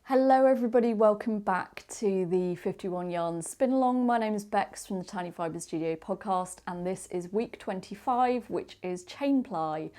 Hello everybody, welcome back to the 51 Yarns Spin Along. My name is Bex from the Tiny Fibre Studio podcast, and this is week 25, which is Chain Ply.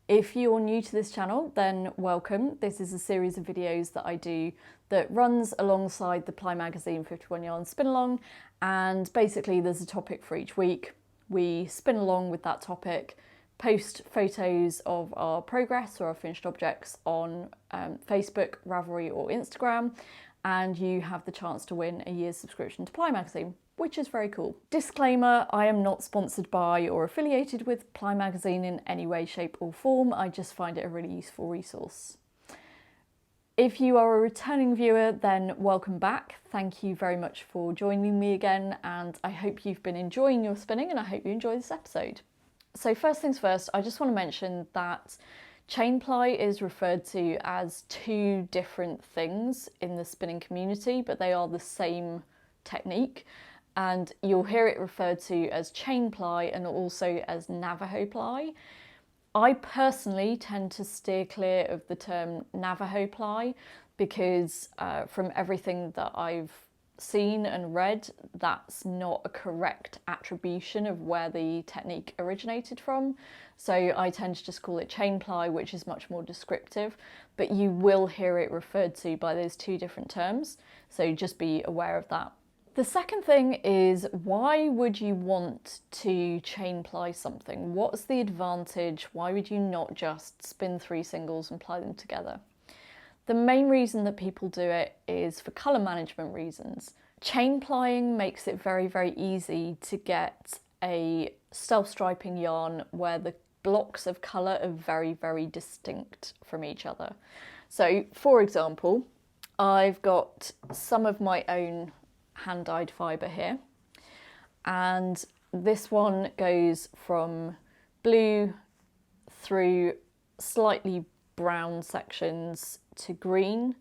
If you're new to this channel, then welcome. This is a series of videos that I do that runs alongside the Ply magazine 51 Yarns Spin Along, and basically there's a topic for each week. We spin along with that topic, post photos of our progress or our finished objects on Facebook, Ravelry or Instagram, and you have the chance to win a year's subscription to Ply magazine, which is very cool. Disclaimer, I am not sponsored by or affiliated with Ply magazine in any way, shape or form. I just find it a really useful resource. If you are a returning viewer, then welcome back. Thank you very much for joining me again, and I hope you've been enjoying your spinning and I hope you enjoy this episode. So first things first, I just want to mention that chain ply is referred to as two different things in the spinning community, but they are the same technique. And you'll hear it referred to as chain ply and also as Navajo ply. I personally tend to steer clear of the term Navajo ply because from everything that I've seen and read, that's not a correct attribution of where the technique originated from. So I tend to just call it chain ply, which is much more descriptive, but you will hear it referred to by those two different terms. So just be aware of that. The second thing is, why would you want to chain ply something? What's the advantage? Why would you not just spin 3 singles and ply them together? The main reason that people do it is for colour management reasons. Chain plying makes it very, very easy to get a self-striping yarn where the blocks of colour are very, very distinct from each other. So, for example, I've got some of my own hand-dyed fibre here, and this one goes from blue through slightly brown sections to green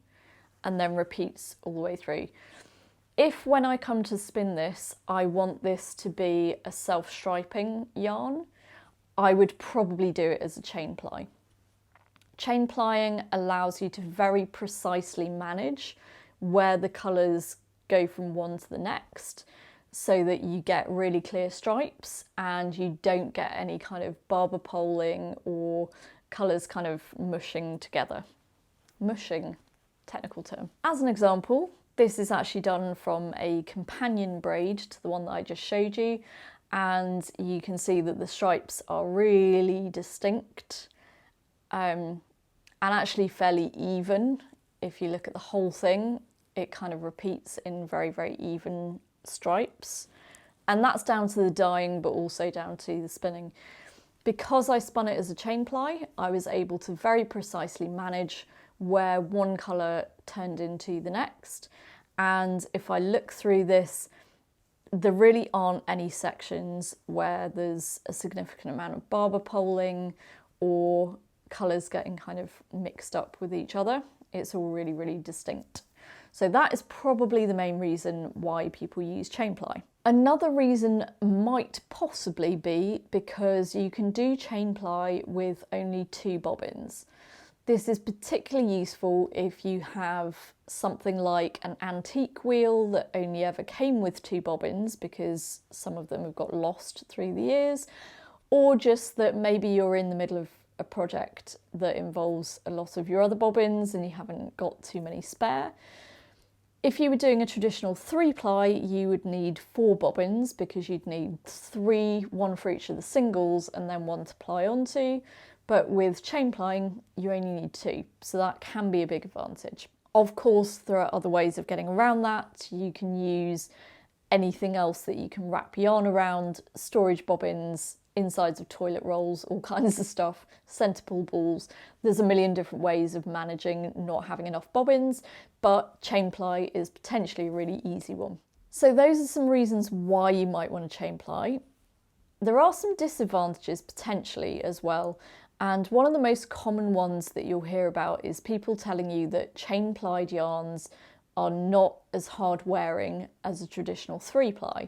and then repeats all the way through. If when I come to spin this, I want this to be a self-striping yarn, I would probably do it as a chain ply. Chain plying allows you to very precisely manage where the colours go from one to the next so that you get really clear stripes and you don't get any kind of barber poling or colours kind of mushing together. Mushing, technical term. As an example, this is actually done from a companion braid to the one that I just showed you, and you can see that the stripes are really distinct and actually fairly even. If you look at the whole thing, it kind of repeats in very, very even stripes, and that's down to the dyeing but also down to the spinning. Because I spun it as a chain ply, I was able to very precisely manage where one colour turned into the next. And if I look through this, there really aren't any sections where there's a significant amount of barber poling or colours getting kind of mixed up with each other. It's all really, really distinct. So that is probably the main reason why people use chain ply. Another reason might possibly be because you can do chain ply with only 2 bobbins. This is particularly useful if you have something like an antique wheel that only ever came with 2 bobbins because some of them have got lost through the years, or just that maybe you're in the middle of a project that involves a lot of your other bobbins and you haven't got too many spare. If you were doing a traditional 3-ply, you would need 4 bobbins because you'd need 3, 1 for each of the singles and then 1 to ply onto. But with chain plying, you only need 2, so that can be a big advantage. Of course, there are other ways of getting around that. You can use anything else that you can wrap yarn around, storage bobbins, insides of toilet rolls, all kinds of stuff, centre pull balls. There's a million different ways of managing not having enough bobbins, but chain ply is potentially a really easy one. So those are some reasons why you might want to chain ply. There are some disadvantages potentially as well, and one of the most common ones that you'll hear about is people telling you that chain plied yarns are not as hard wearing as a traditional 3-ply.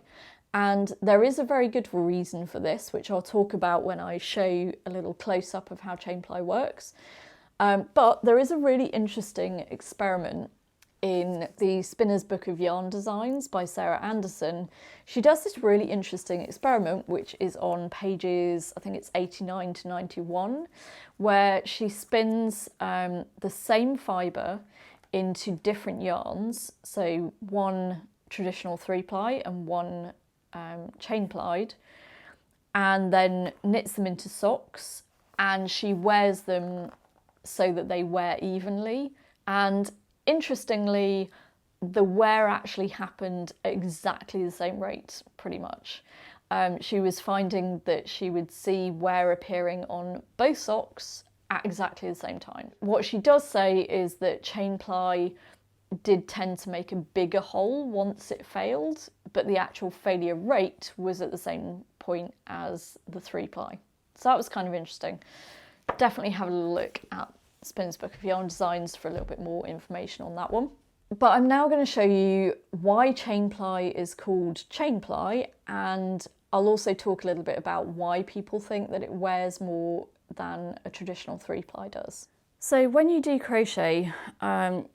And there is a very good reason for this, which I'll talk about when I show you a little close-up of how chain ply works. But there is a really interesting experiment in the Spinner's Book of Yarn Designs by Sarah Anderson, she does this really interesting experiment, which is on pages, I think it's 89 to 91, where she spins the same fibre into different yarns, so one traditional 3-ply and one chain plied, and then knits them into socks, and she wears them so that they wear evenly. And interestingly, the wear actually happened at exactly the same rate, pretty much. She was finding that she would see wear appearing on both socks at exactly the same time. What she does say is that chain ply did tend to make a bigger hole once it failed, but the actual failure rate was at the same point as the 3-ply. So that was kind of interesting. Definitely have a look at Spinner's Book of Yarn Designs for a little bit more information on that one. But I'm now going to show you why chain ply is called chain ply, and I'll also talk a little bit about why people think that it wears more than a traditional 3-ply does. So when you do crochet,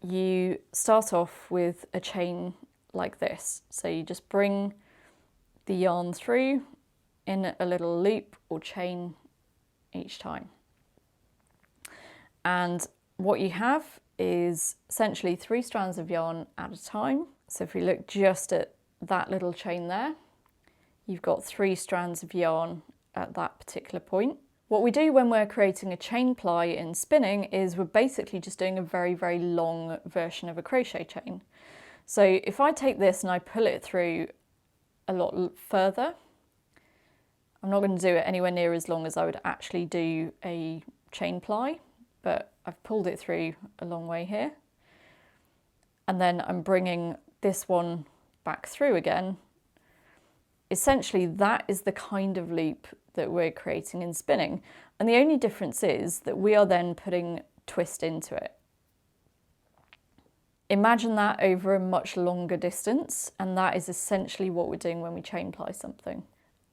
you start off with a chain like this. So you just bring the yarn through in a little loop or chain each time. And what you have is essentially 3 strands of yarn at a time. So if we look just at that little chain there, you've got 3 strands of yarn at that particular point. What we do when we're creating a chain ply in spinning is we're basically just doing a very, very long version of a crochet chain. So if I take this and I pull it through a lot further, I'm not going to do it anywhere near as long as I would actually do a chain ply, but I've pulled it through a long way here. And then I'm bringing this one back through again. Essentially, that is the kind of loop that we're creating in spinning. And the only difference is that we are then putting twist into it. Imagine that over a much longer distance, and that is essentially what we're doing when we chain ply something.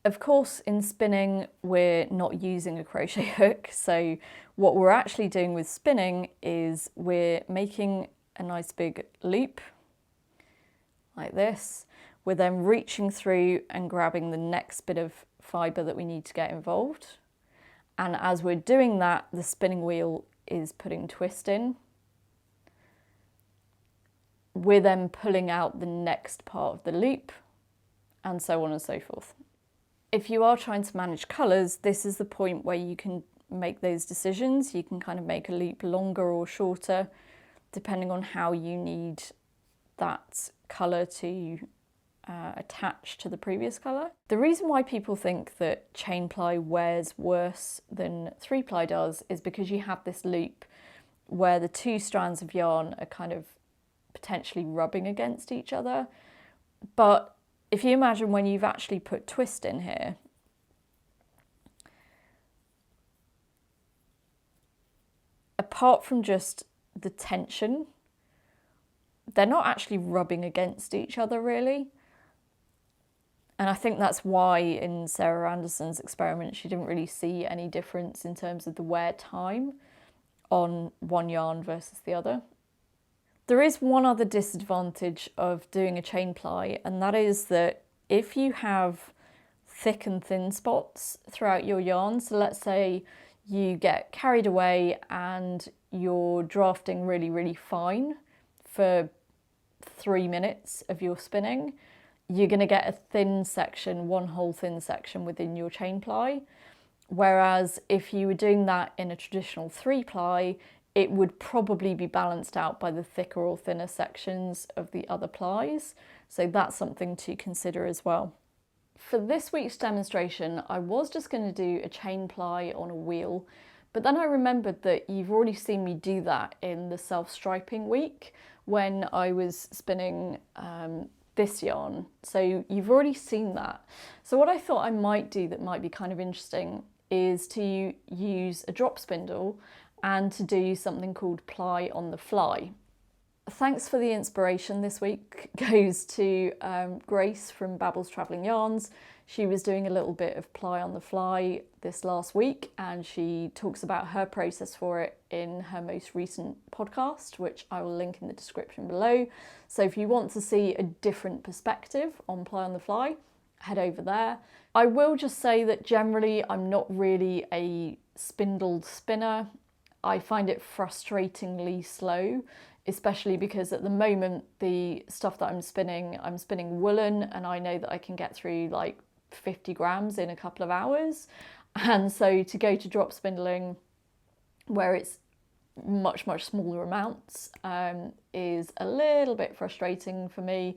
Of course, in spinning, we're not using a crochet hook, so what we're actually doing with spinning is we're making a nice big loop, like this. We're then reaching through and grabbing the next bit of fibre that we need to get involved. And as we're doing that, the spinning wheel is putting twist in. We're then pulling out the next part of the loop, and so on and so forth. If you are trying to manage colours, this is the point where you can make those decisions. You can kind of make a loop longer or shorter, depending on how you need that colour to attach to the previous colour. The reason why people think that chain ply wears worse than 3-ply does is because you have this loop where the 2 strands of yarn are kind of potentially rubbing against each other. But if you imagine when you've actually put twist in here, apart from just the tension, they're not actually rubbing against each other really. And I think that's why in Sarah Anderson's experiment she didn't really see any difference in terms of the wear time on one yarn versus the other. There is one other disadvantage of doing a chain ply, and that is that if you have thick and thin spots throughout your yarn, so let's say you get carried away and you're drafting really, really fine for 3 minutes of your spinning, you're going to get a thin section, one whole thin section within your chain ply. Whereas if you were doing that in a traditional 3-ply, it would probably be balanced out by the thicker or thinner sections of the other plies. So that's something to consider as well. For this week's demonstration, I was just going to do a chain ply on a wheel, but then I remembered that you've already seen me do that in the self-striping week when I was spinning this yarn. So you've already seen that. So what I thought I might do that might be kind of interesting is to use a drop spindle and to do something called ply on the fly. Thanks for the inspiration this week goes to Grace from Babbles Travelling Yarns. She was doing a little bit of ply on the fly this last week, and she talks about her process for it in her most recent podcast, which I will link in the description below. So if you want to see a different perspective on ply on the fly, head over there. I will just say that generally I'm not really a spindled spinner. I find it frustratingly slow, especially because at the moment the stuff that I'm spinning woolen, and I know that I can get through like 50 grams in a couple of hours. And so to go to drop spindling where it's much smaller amounts is a little bit frustrating for me.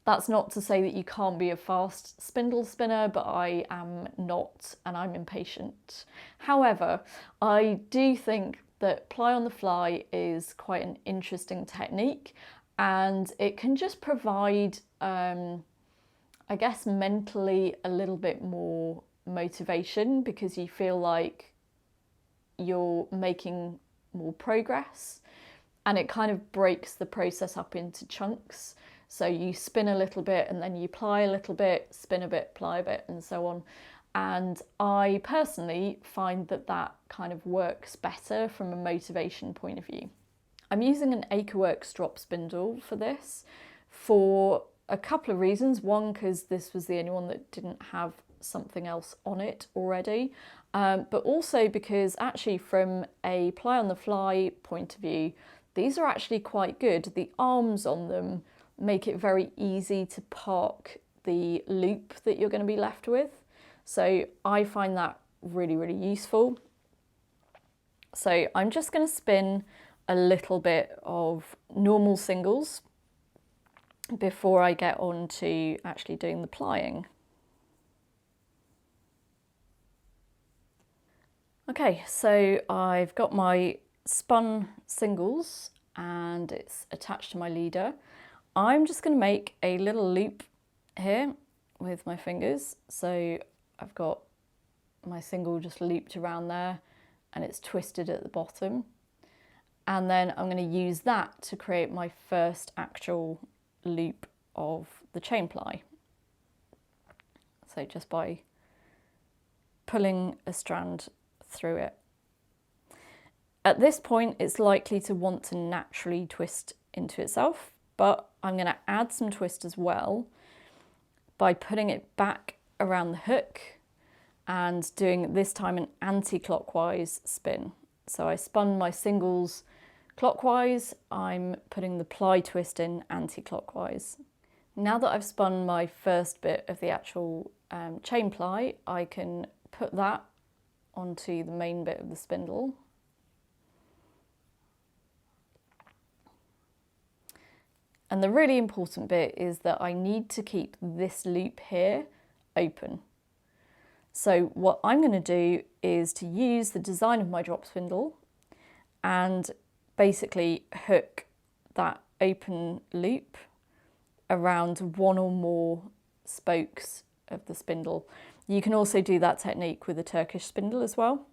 That's not to say that you can't be a fast spindle spinner, but I am not, and I'm impatient. However, I do think that ply on the fly is quite an interesting technique, and it can just provide, I guess, mentally a little bit more motivation, because you feel like you're making more progress, and it kind of breaks the process up into chunks. So you spin a little bit and then you ply a little bit, spin a bit, ply a bit, and so on. And I personally find that that kind of works better from a motivation point of view. I'm using an Acreworks drop spindle for this for a couple of reasons. One, because this was the only one that didn't have something else on it already, but also because actually from a ply on the fly point of view, these are actually quite good. The arms on them make it very easy to park the loop that you're going to be left with. So I find that really useful. So I'm just going to spin a little bit of normal singles before I get on to actually doing the plying. Okay, so I've got my spun singles and it's attached to my leader. I'm just going to make a little loop here with my fingers. So I've got my single just looped around there and it's twisted at the bottom. And then I'm going to use that to create my first actual loop of the chain ply. So just by pulling a strand through it. At this point, it's likely to want to naturally twist into itself, but I'm going to add some twist as well by putting it back around the hook and doing this time an anti-clockwise spin. So I spun my singles clockwise, I'm putting the ply twist in anti-clockwise. Now that I've spun my first bit of the actual chain ply, I can put that onto the main bit of the spindle. And the really important bit is that I need to keep this loop here open. So what I'm going to do is to use the design of my drop spindle and basically hook that open loop around one or more spokes of the spindle. You can also do that technique with a Turkish spindle as well.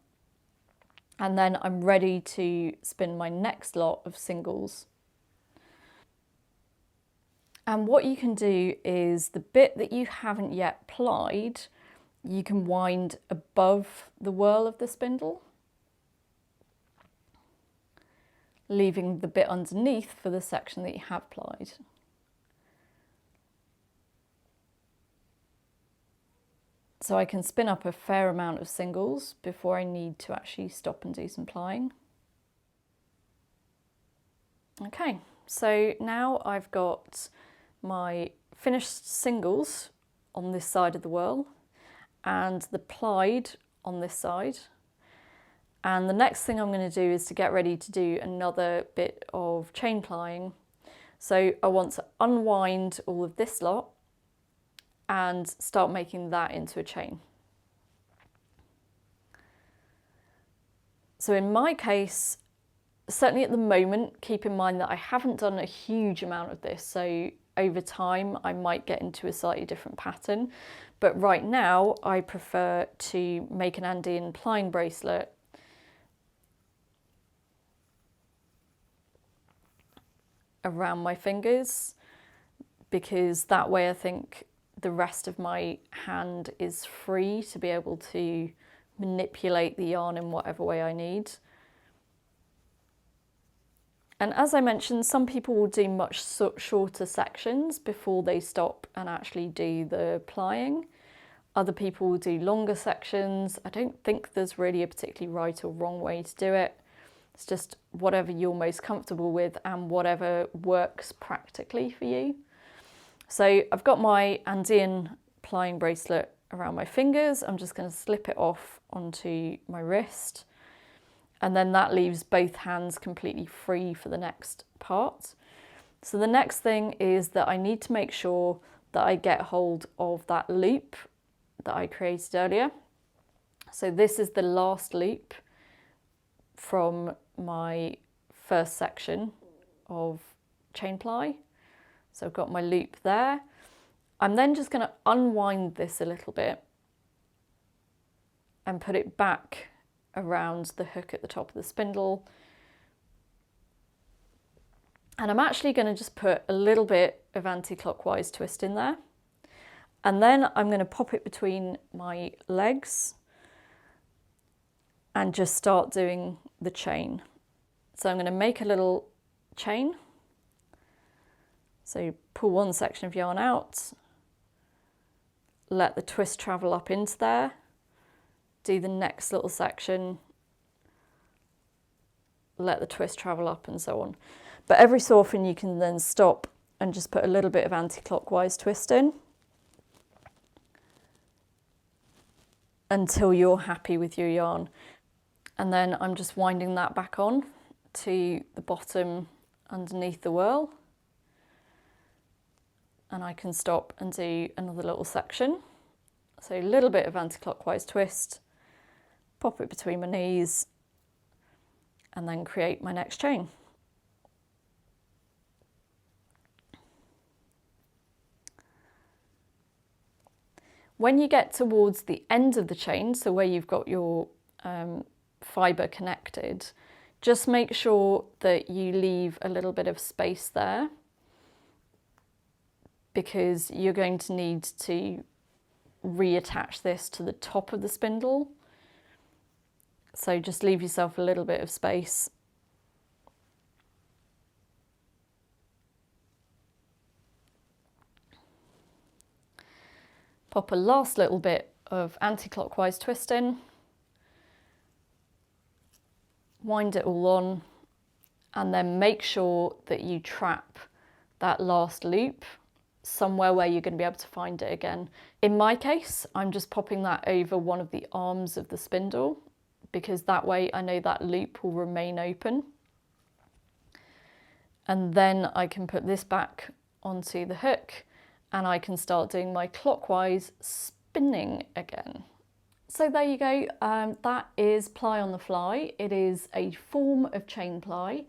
And then I'm ready to spin my next lot of singles. And what you can do is the bit that you haven't yet plied, you can wind above the whirl of the spindle, leaving the bit underneath for the section that you have plied. So I can spin up a fair amount of singles before I need to actually stop and do some plying. Okay, so now I've got my finished singles on this side of the whirl and the plied on this side. And the next thing I'm going to do is to get ready to do another bit of chain plying. So I want to unwind all of this lot and start making that into a chain. So in my case, certainly at the moment, keep in mind that I haven't done a huge amount of this, so over time I might get into a slightly different pattern, but right now I prefer to make an Andean plying bracelet around my fingers, because that way I think the rest of my hand is free to be able to manipulate the yarn in whatever way I need. And as I mentioned, some people will do much shorter sections before they stop and actually do the plying. Other people will do longer sections. I don't think there's really a particularly right or wrong way to do it. It's just whatever you're most comfortable with and whatever works practically for you. So I've got my Andean plying bracelet around my fingers. I'm just going to slip it off onto my wrist. And then that leaves both hands completely free for the next part. So the next thing is that I need to make sure that I get hold of that loop that I created earlier. So this is the last loop from my first section of chain ply. So I've got my loop there. I'm then just going to unwind this a little bit and put it back around the hook at the top of the spindle. And I'm actually going to just put a little bit of anti-clockwise twist in there. And then I'm going to pop it between my legs and just start doing the chain. So I'm going to make a little chain. So pull one section of yarn out, let the twist travel up into there, do the next little section, let the twist travel up, and so on. But every so often you can then stop and just put a little bit of anti-clockwise twist in until you're happy with your yarn. And then I'm just winding that back on to the bottom underneath the whirl. And I can stop and do another little section. So a little bit of anti-clockwise twist, pop it between my knees, and then create my next chain. When you get towards the end of the chain, so where you've got your fibre connected, just make sure that you leave a little bit of space there, because you're going to need to reattach this to the top of the spindle. So just leave yourself a little bit of space. Pop a last little bit of anti-clockwise twist in, wind it all on, and then make sure that you trap that last loop somewhere where you're going to be able to find it again. In my case, I'm just popping that over one of the arms of the spindle, because that way I know that loop will remain open. And then I can put this back onto the hook and I can start doing my clockwise spinning again. So there you go, that is ply on the fly. It is a form of chain ply,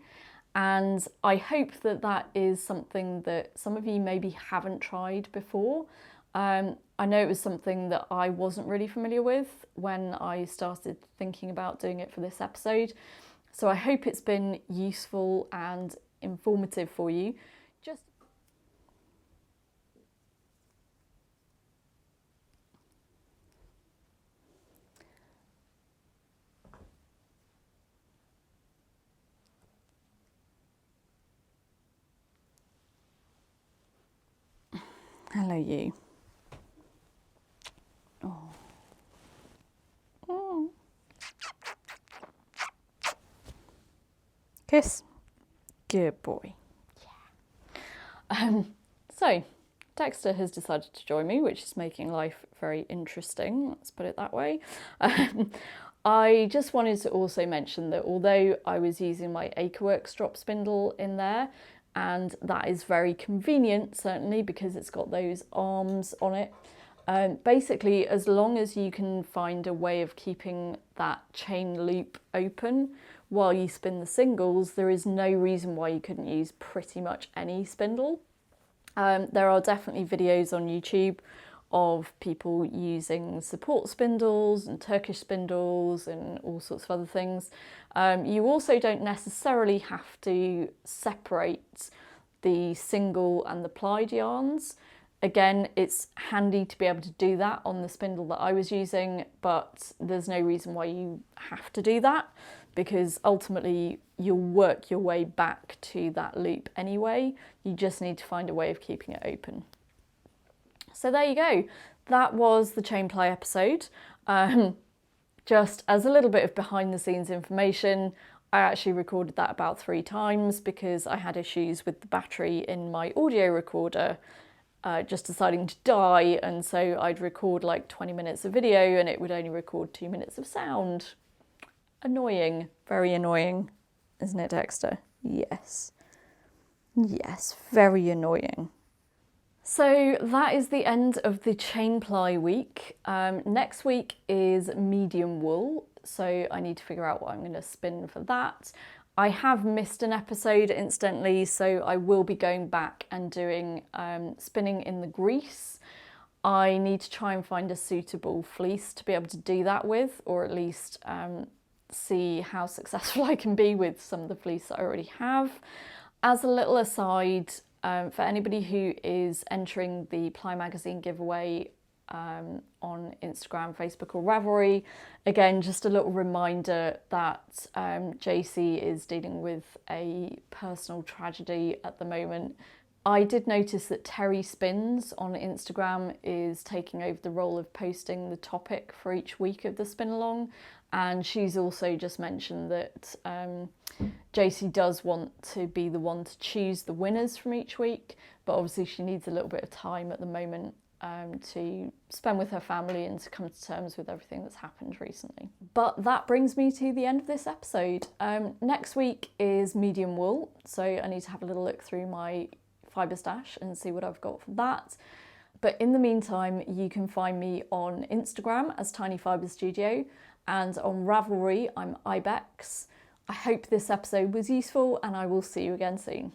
and I hope that that is something that some of you maybe haven't tried before. I know it was something that I wasn't really familiar with when I started thinking about doing it for this episode. So I hope it's been useful and informative for you. Hello, you. Oh. Oh. Kiss. Good boy. Yeah. So, Dexter has decided to join me, which is making life very interesting. Let's put it that way. I just wanted to also mention that although I was using my Acreworks drop spindle in there, and that is very convenient, certainly, because it's got those arms on it. Basically, as long as you can find a way of keeping that chain loop open while you spin the singles, there is no reason why you couldn't use pretty much any spindle. There are definitely videos on YouTube of people using support spindles and Turkish spindles and all sorts of other things. You also don't necessarily have to separate the single and the plied yarns. Again, it's handy to be able to do that on the spindle that I was using, but there's no reason why you have to do that, because ultimately you'll work your way back to that loop anyway. You just need to find a way of keeping it open. So there you go. That was the Chain Ply episode. Just as a little bit of behind the scenes information, I actually recorded that about 3 times because I had issues with the battery in my audio recorder just deciding to die, and so I'd record like 20 minutes of video and it would only record 2 minutes of sound. Annoying, very annoying, isn't it, Dexter? Yes. Yes, very annoying. So that is the end of the Chain Ply week. Next week is medium wool, so I need to figure out what I'm going to spin for that. I have missed an episode incidentally, so I will be going back and doing spinning in the grease. I need to try and find a suitable fleece to be able to do that with, or at least see how successful I can be with some of the fleece that I already have. As a little aside, for anybody who is entering the Ply Magazine giveaway on Instagram, Facebook or Ravelry, again, just a little reminder that JC is dealing with a personal tragedy at the moment. I did notice that Terry Spins on Instagram is taking over the role of posting the topic for each week of the spin along, and she's also just mentioned that JC does want to be the one to choose the winners from each week, but obviously she needs a little bit of time at the moment to spend with her family and to come to terms with everything that's happened recently. But that brings me to the end of this episode. Next week is medium wool, so I need to have a little look through my fibre stash and see what I've got for that. But in the meantime, you can find me on Instagram as Tiny Fibre Studio, and on Ravelry I'm Ibex. I hope this episode was useful, and I will see you again soon.